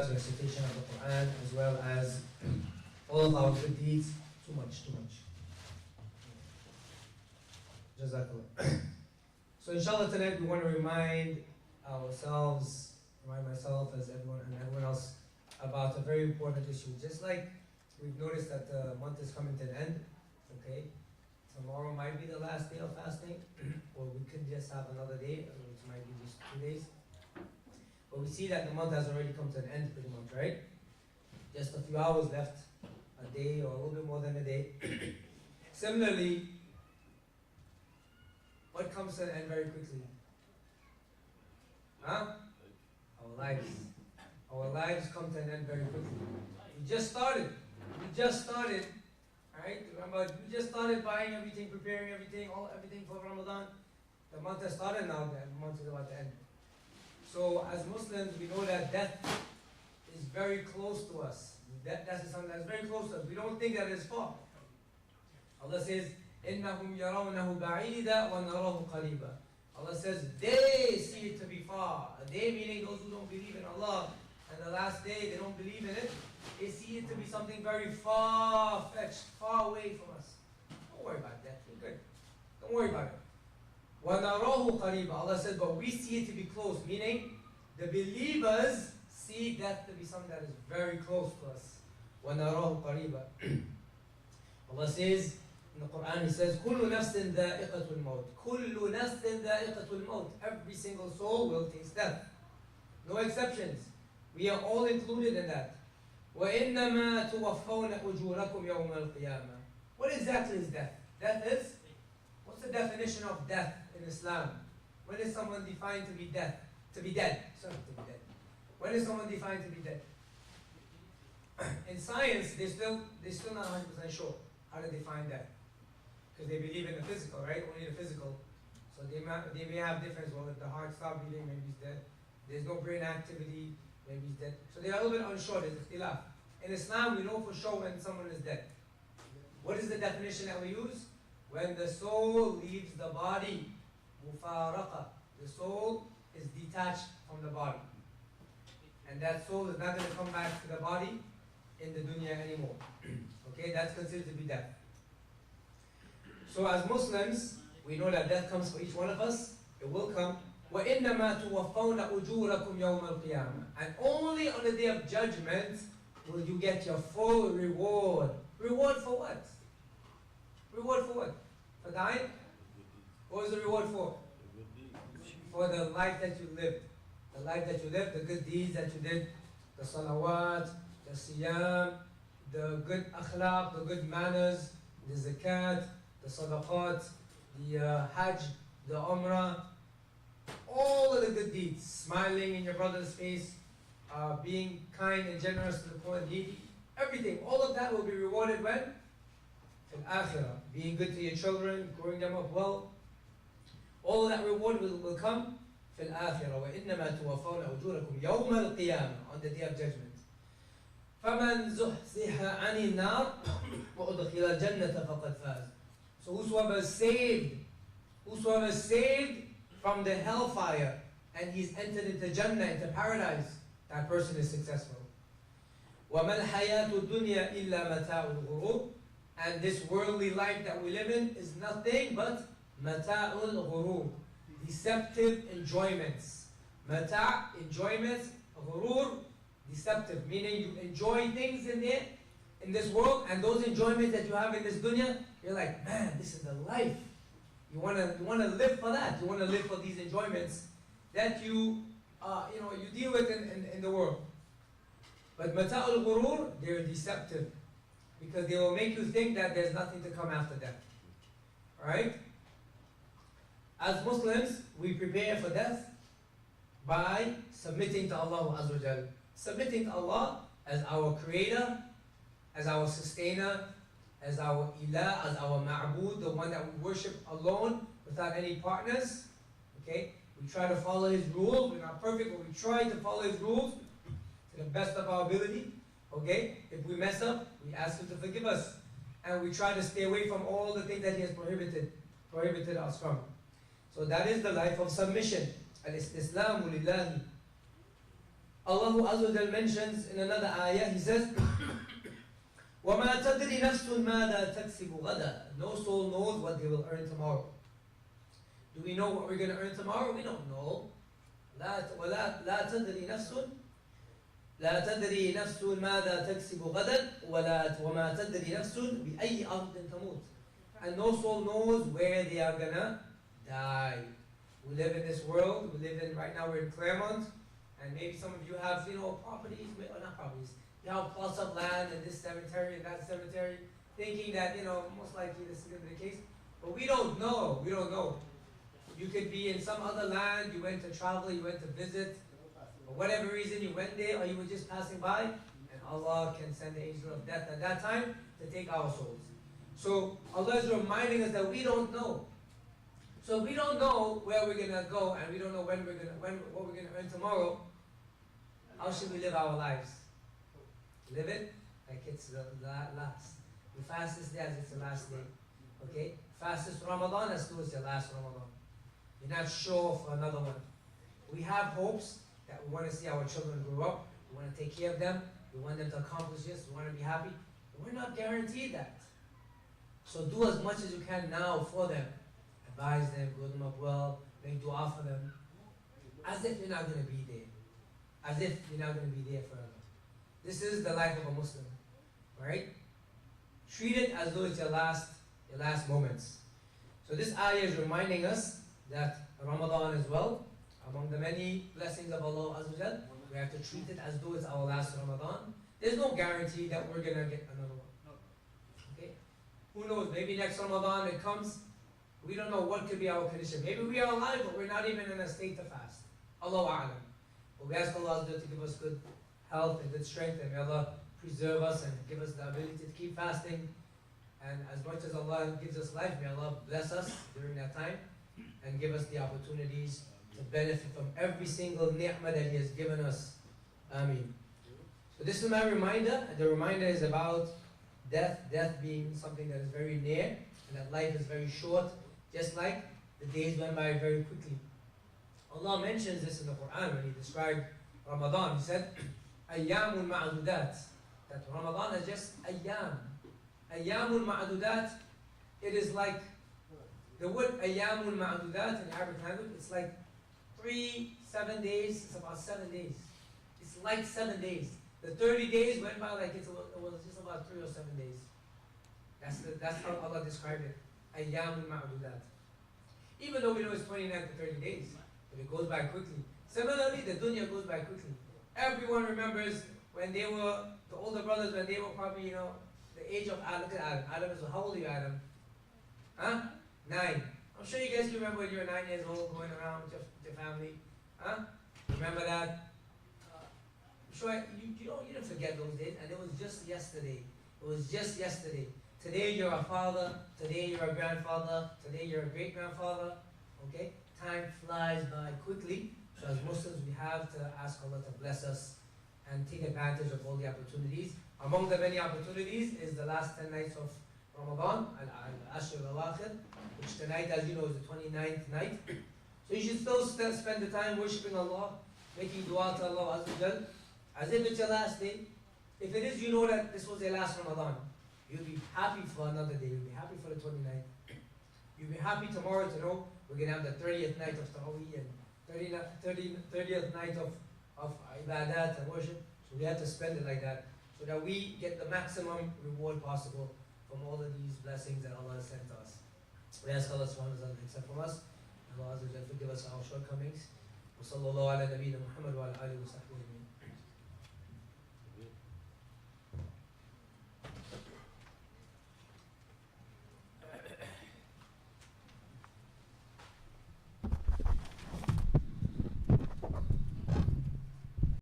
salat, recitation of the Quran, as well as all of our good deeds. Too much. Jazakallah. So inshallah tonight we want to remind ourselves, remind myself as everyone and everyone else about a very important issue. Just like we've noticed that the month is coming to an end, okay? Tomorrow might be the last day of fasting, or we could just have another day, which might be just 2 days. But we see that the month has already come to an end pretty much, right? Just a few hours left, a day or a little bit more than a day. Similarly, what comes to an end very quickly? Huh? Our lives. Our lives come to an end very quickly. We just started. Right? Remember, we just started buying everything, preparing everything, everything for Ramadan. The month has started now, the month is about to end. So as Muslims, we know that death is very close to us. Death is something that's very close to us. We don't think that it's far. Allah says, إِنَّهُمْ يَرَوْنَهُ بَعِيدًا وَنَرَوْهُ قَرِيبًا. Allah says, they see it to be far. They meaning those who don't believe in Allah and the last day, they don't believe in it. They see it to be something very far-fetched, far away from us. Don't worry about that. We're good. Don't worry about it. وَنَرَوْهُ قَرِيبًا. Allah says, but we see it to be close. Meaning, the believers see death to be something that is very close to us. وَنَرَوْهُ قَرِيبًا. Allah says, in the Quran, He says, كُلُّ نَفْسٍ ذَائِقَةُ الْمَوْتِ كُلُّ نَفْسٍ ذَائِقَةُ الْمَوْتِ. Every single soul will taste death. No exceptions. We are all included in that. وَإِنَّمَا تُوَفَّوْنَ أُجُورَكُمْ يَوْمَ الْقِيَامَةِ. What exactly is death? Death is? What's the definition of death in Islam? When is someone defined to be death? To be dead. Sorry, to be dead. When is someone defined to be dead? In science, they're still not 100% sure how to define that. Because they believe in the physical, right? Only the physical. So they may have difference. Well, if the heart stopped beating, maybe he's dead. There's no brain activity, maybe he's dead. So they are a little bit unsure. There's ikhtilaf. In Islam, we know for sure when someone is dead. What is the definition that we use? When the soul leaves the body, mufaraqa. The soul is detached from the body. And that soul is not going to come back to the body in the dunya anymore. Okay, that's considered to be death. So as Muslims, we know that death comes for each one of us. It will come. وَإِنَّمَا تُوَفَّوْنَ أُجُورَكُمْ يَوْمَ الْقِيَامَةِ. And only on the day of judgment will you get your full reward. Reward for what? Reward for what? For dying? What was the reward for? For the life that you lived. The life that you lived, the good deeds that you did, the salawat, the siyam, the good akhlaq, the good manners, the zakat, the sadaqat, the hajj, the umrah, all of the good deeds, smiling in your brother's face, being kind and generous to the poor and needy, everything, all of that will be rewarded when? In akhirah, being good to your children, growing them up well, all of that reward will come في الآخرة وإنما توفون أجوركم يوم القيامة, on the day of judgment. فمن زحزح عن النار وأدخل الجنة فقد فاز. So whosoever is saved from the hellfire and he's entered into Jannah, into paradise, that person is successful. وَمَا الْحَيَاةُ الدُّنْيَا إِلَّا مَتَاعُ الْغُرُورِ. And this worldly life that we live in is nothing but مَتَاعُ الْغُرُورِ, deceptive enjoyments. Mata', enjoyments. Ghurur, deceptive, meaning you enjoy things in this world, and those enjoyments that you have in this dunya, you're like, man, this is the life. You wanna live for that. You wanna live for these enjoyments that you deal with in the world. But mata'ul ghurur, they're deceptive, because they will make you think that there's nothing to come after death. Alright? As Muslims, we prepare for death by submitting to Allah Azza wa Jal. Submitting to Allah as our creator, as our sustainer, as our ilah, as our ma'bud, the one that we worship alone without any partners. Okay? We try to follow His rules. We're not perfect, but we try to follow His rules to the best of our ability. Okay? If we mess up, we ask Him to forgive us. And we try to stay away from all the things that He has prohibited us from. So that is the life of submission. Al-istislamu lillahi. Allah Azza wa Jal mentions in another ayah, He says, وَمَا تَدْرِي نَفْسٌ مَاذَا تَكْسِبُ غَدًا. No soul knows what they will earn tomorrow. Do we know what we're going to earn tomorrow? We don't know. لا تدري نفس لا تدري نفس ماذا تكسب غدا وما تدري نفس بأي أرض تموت. And no soul knows where they are gonna die. We live in this world. We live in, right now we're in Claremont, and maybe some of you have, properties, or not properties. You have plots of land in this cemetery and that cemetery, thinking that, most likely this is going to be the case. But we don't know. We don't know. You could be in some other land, you went to travel, you went to visit, for whatever reason you went there, or you were just passing by, and Allah can send the angel of death at that time to take our souls. So Allah is reminding us that we don't know. So if we don't know where we're gonna go, and we don't know what we're gonna earn tomorrow, how should we live our lives? Live it like it's the last. You fast this day as it's the last day. Okay? Fast this Ramadan as though it's your last Ramadan. You're not sure for another one. We have hopes that we want to see our children grow up. We want to take care of them. We want them to accomplish this. We want to be happy. But we're not guaranteed that. So do as much as you can now for them. Advise them, grow them up well, make dua for them. As if you're not going to be there. As if you're not going to be there forever. This is the life of a Muslim. Right? Treat it as though it's your last moments. So this ayah is reminding us that Ramadan as well, among the many blessings of Allah Azza wa Jal, we have to treat it as though it's our last Ramadan. There's no guarantee that we're going to get another one. Okay? Who knows? Maybe next Ramadan it comes. We don't know what could be our condition. Maybe we are alive, but we're not even in a state to fast. Allahu A'lam. But we ask Allah Azza wa Jal to give us good health and good strength, and may Allah preserve us and give us the ability to keep fasting. And as much as Allah gives us life, may Allah bless us during that time and give us the opportunities to benefit from every single ni'mah that He has given us. Ameen. So this is my reminder, and the reminder is about death being something that is very near, and that life is very short, just like the days went by very quickly. Allah mentions this in the Quran when He described Ramadan. He said, أَيَّامٌ مَعْدُودَاتٍ. That Ramadan is just ayyam. Ayyamul ma'adudat, it is like, the word ayyamul ma'adudat in Arabic language, it's like 7 days, it's about 7 days. It's like 7 days. The 30 days went by like it was just about 3 or 7 days. That's how Allah described it. Ayyamul ma'adudat. Even though we know it's 29 to 30 days, but it goes by quickly. Similarly, the dunya goes by quickly. Everyone remembers when they were, the older brothers, when they were probably, the age of Adam. Look at Adam. Adam is, how old are you, Adam? Huh? 9. I'm sure you guys can remember when you were 9 years old, going around with your family. Huh? Remember that? I'm sure you didn't forget those days, and it was just yesterday. It was just yesterday. Today you're a father. Today you're a grandfather. Today you're a great grandfather. Okay? Time flies by quickly. So as Muslims, we have to ask Allah to bless us and take advantage of all the opportunities. Among the many opportunities is the last 10 nights of Ramadan, Al-Ashr al-Akhir, which tonight, as you know, is the 29th night. So you should still spend the time worshiping Allah, making dua to Allah Azza wa Jal, as if it's your last day. If it is, you know that this was your last Ramadan. You'll be happy for another day. You'll be happy for the 29th. You'll be happy tomorrow to know we're going to have the 30th night of Taraweeh and 30th night of Ibadat and worship. So we have to spend it like that, so that we get the maximum reward possible from all of these blessings that Allah has sent to us. We ask Allah subhanahu wa ta'ala to accept from us. Allah Azza wa Jalla forgive us our shortcomings. Wa sallallahu ala nabiyyina Muhammad wa ala alihi wa sahbihi.